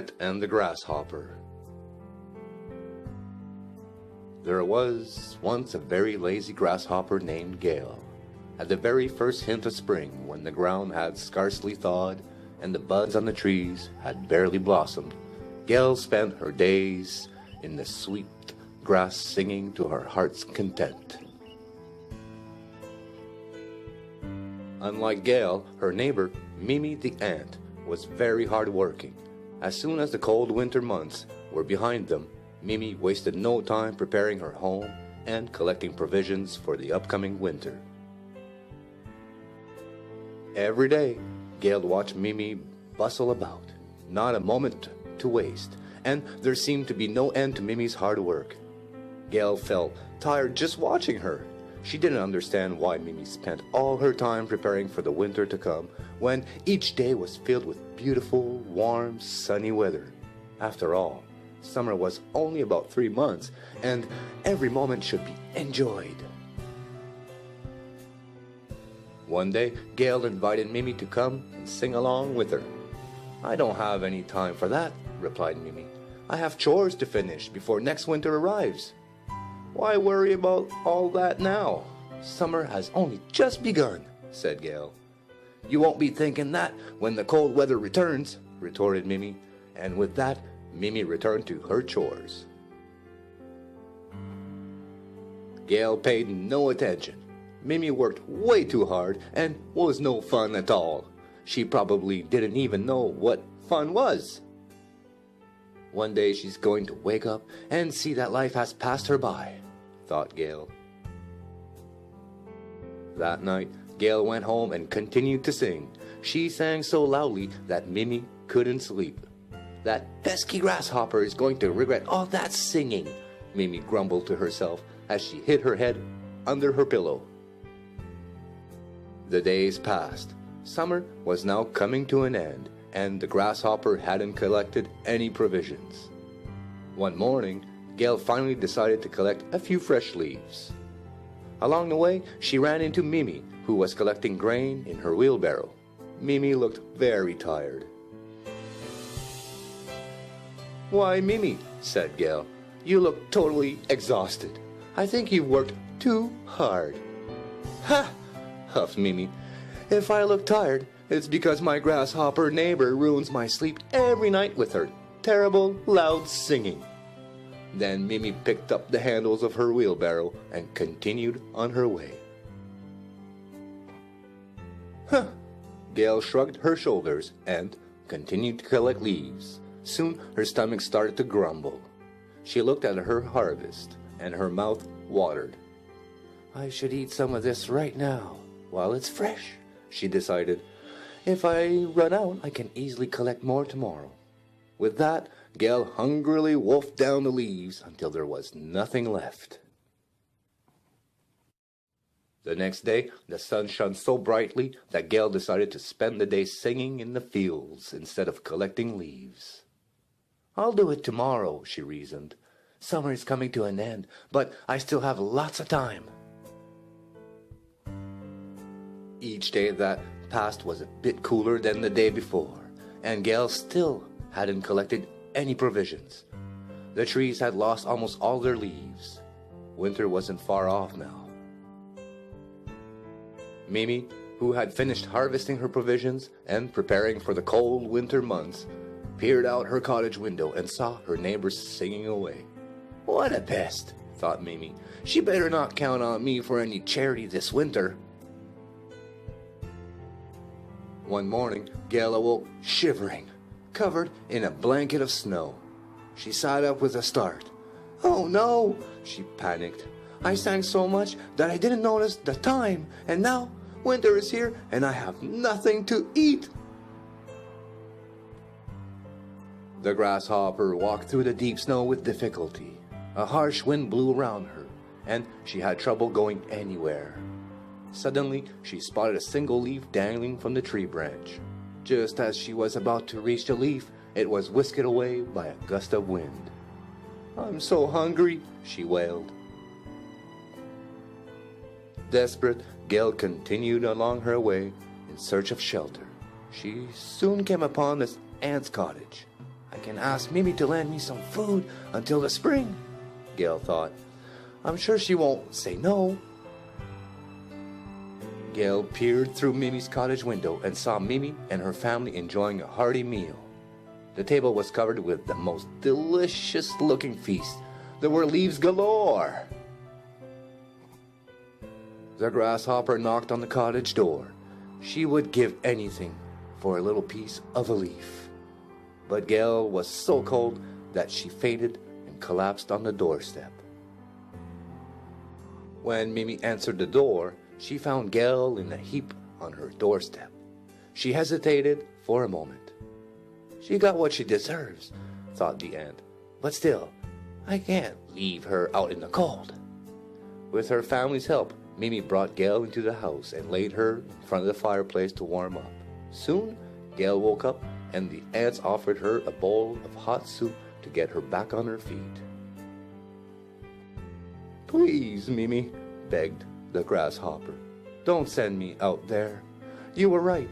Ant and the Grasshopper. There was once a very lazy grasshopper named Gale. At the very first hint of spring, when the ground had scarcely thawed and the buds on the trees had barely blossomed, Gale spent her days in the sweet grass singing to her heart's content. Unlike Gale, her neighbor, Mimi the ant, was very hard-working. As soon as the cold winter months were behind them, Mimi wasted no time preparing her home and collecting provisions for the upcoming winter. Every day, Gale watched Mimi bustle about, not a moment to waste, and there seemed to be no end to Mimi's hard work. Gale felt tired just watching her. She didn't understand why Mimi spent all her time preparing for the winter to come, when each day was filled with beautiful, warm, sunny weather. After all, summer was only about 3 months, and every moment should be enjoyed. One day, Gale invited Mimi to come and sing along with her. "I don't have any time for that," replied Mimi. "I have chores to finish before next winter arrives." "Why worry about all that now? Summer has only just begun," said Gale. "You won't be thinking that when the cold weather returns," retorted Mimi, and with that, Mimi returned to her chores. Gale paid no attention. Mimi worked way too hard and was no fun at all. She probably didn't even know what fun was. One day she's going to wake up and see that life has passed her by, thought Gale. That night, Gale went home and continued to sing. She sang so loudly that Mimi couldn't sleep. "That pesky grasshopper is going to regret all that singing," Mimi grumbled to herself as she hid her head under her pillow. The days passed. Summer was now coming to an end, and the grasshopper hadn't collected any provisions. One morning, Gale finally decided to collect a few fresh leaves. Along the way, she ran into Mimi, who was collecting grain in her wheelbarrow. Mimi looked very tired. "Why, Mimi," said Gale, "you look totally exhausted. I think you've worked too hard." "Ha!" huffed Mimi. "If I look tired, it's because my grasshopper neighbor ruins my sleep every night with her terrible, loud singing." Then Mimi picked up the handles of her wheelbarrow and continued on her way. "Huh!" Gale shrugged her shoulders and continued to collect leaves. Soon her stomach started to grumble. She looked at her harvest, and her mouth watered. "I should eat some of this right now, while it's fresh," she decided. "If I run out, I can easily collect more tomorrow." With that, Gale hungrily wolfed down the leaves until there was nothing left. The next day, the sun shone so brightly that Gale decided to spend the day singing in the fields instead of collecting leaves. "I'll do it tomorrow," she reasoned. "Summer is coming to an end, but I still have lots of time." Each day that passed was a bit cooler than the day before, and Gale still hadn't collected any provisions. The trees had lost almost all their leaves. Winter wasn't far off now. Mimi, who had finished harvesting her provisions and preparing for the cold winter months, peered out her cottage window and saw her neighbors singing away. "What a pest," thought Mimi. "She better not count on me for any charity this winter." One morning, Gale awoke shivering, covered in a blanket of snow. She sat up with a start. "Oh no!" she panicked. "I sang so much that I didn't notice the time, and now winter is here and I have nothing to eat." The grasshopper walked through the deep snow with difficulty. A harsh wind blew around her, and she had trouble going anywhere. Suddenly, she spotted a single leaf dangling from the tree branch. Just as she was about to reach the leaf, it was whisked away by a gust of wind. "I'm so hungry," she wailed. Desperate, Gale continued along her way in search of shelter. She soon came upon this ant's cottage. I can ask Mimi to lend me some food until the spring, Gail thought. I'm sure she won't say no. Gail peered through Mimi's cottage window and saw Mimi and her family enjoying a hearty meal. The table was covered with the most delicious-looking feast. There were leaves galore. The grasshopper knocked on the cottage door. She would give anything for a little piece of a leaf. But Gail was so cold that she fainted and collapsed on the doorstep. When Mimi answered the door, she found Gail in a heap on her doorstep. She hesitated for a moment. She got what she deserves, thought the ant. But still, I can't leave her out in the cold. With her family's help, Mimi brought Gail into the house and laid her in front of the fireplace to warm up. Soon, Gail woke up and the ants offered her a bowl of hot soup to get her back on her feet. Please, Mimi, begged the grasshopper. Don't send me out there. You were right.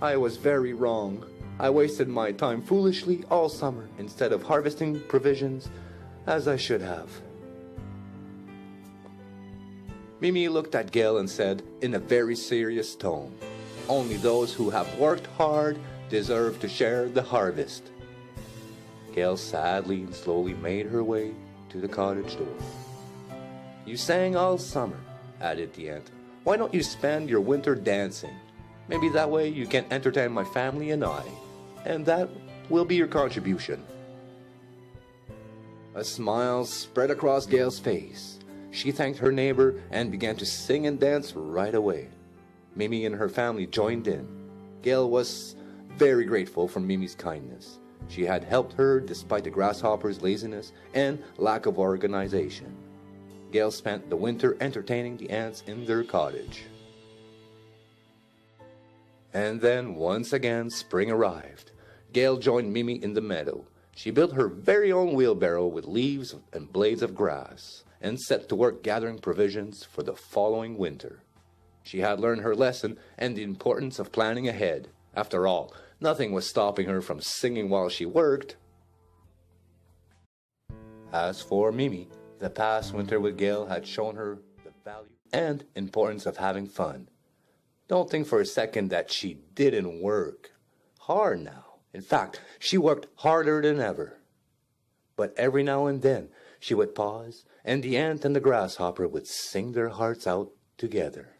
I was very wrong. I wasted my time foolishly all summer instead of harvesting provisions as I should have. Mimi looked at Gail and said in a very serious tone, Only those who have worked hard deserve to share the harvest. Gail sadly and slowly made her way to the cottage door. You sang all summer, added the ant. Why don't you spend your winter dancing? Maybe that way you can entertain my family and I, and that will be your contribution. A smile spread across Gail's face. She thanked her neighbor and began to sing and dance right away. Mimi and her family joined in. Gail was very grateful for Mimi's kindness. She had helped her despite the grasshopper's laziness and lack of organization. Gail spent the winter entertaining the ants in their cottage. And then once again spring arrived. Gail joined Mimi in the meadow. She built her very own wheelbarrow with leaves and blades of grass and set to work gathering provisions for the following winter. She had learned her lesson and the importance of planning ahead. After all, nothing was stopping her from singing while she worked. As for Mimi, the past winter with Gail had shown her the value and importance of having fun. Don't think for a second that she didn't work hard now. In fact, she worked harder than ever. But every now and then, she would pause, and the ant and the grasshopper would sing their hearts out together.